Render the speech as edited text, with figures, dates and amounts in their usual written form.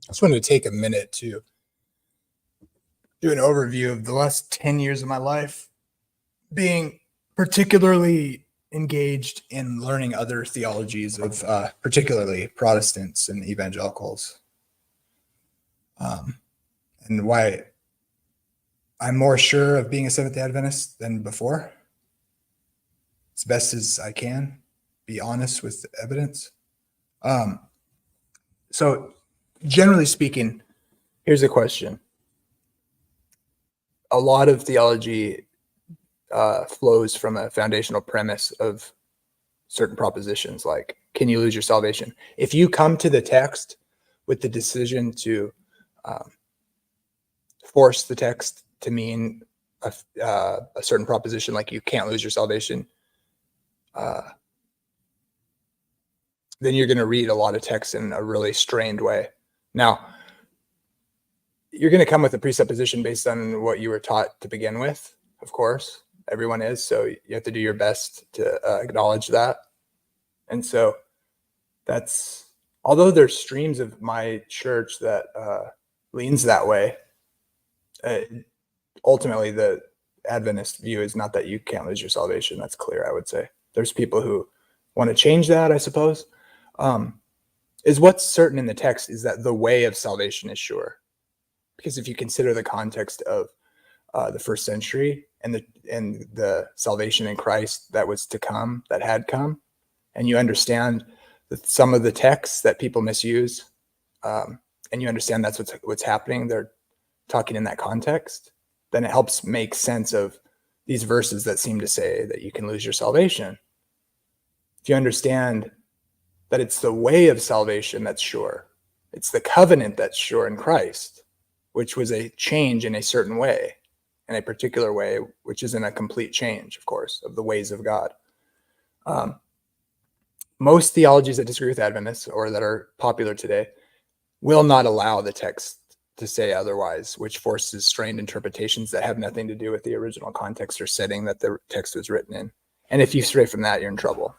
just wanted to take a minute to do an overview of the last 10 years of my life, being particularly engaged in learning other theologies of particularly Protestants and evangelicals, and why I'm more sure of being a Seventh-day Adventist than before, as best as I can be honest with evidence. So generally speaking, here's a question. A lot of theology flows from a foundational premise of certain propositions, like, can you lose your salvation? If you come to the text with the decision to force the text to mean a certain proposition, like you can't lose your salvation, then you're going to read a lot of text in a really strained way. Now, you're going to come with a presupposition based on what you were taught to begin with, of course. Everyone is, so you have to do your best to acknowledge that. And so that's, although there's streams of my church that leans that way, ultimately the Adventist view is not that you can't lose your salvation. That's clear, I would say. There's people who want to change that, I suppose. Is what's certain in the text is that the way of salvation is sure. Because if you consider the context of the first century and the salvation in Christ that was to come, that had come, and you understand that some of the texts that people misuse, and you understand that's what's happening, they're talking in that context, then it helps make sense of these verses that seem to say that you can lose your salvation. If you understand that it's the way of salvation that's sure, it's the covenant that's sure in Christ, which was a change in a certain way, in a particular way, which isn't a complete change, of course, of the ways of God. Most theologies that disagree with Adventists, or that are popular today, will not allow the text to say otherwise, which forces strained interpretations that have nothing to do with the original context or setting that the text was written in. And if you stray from that, you're in trouble.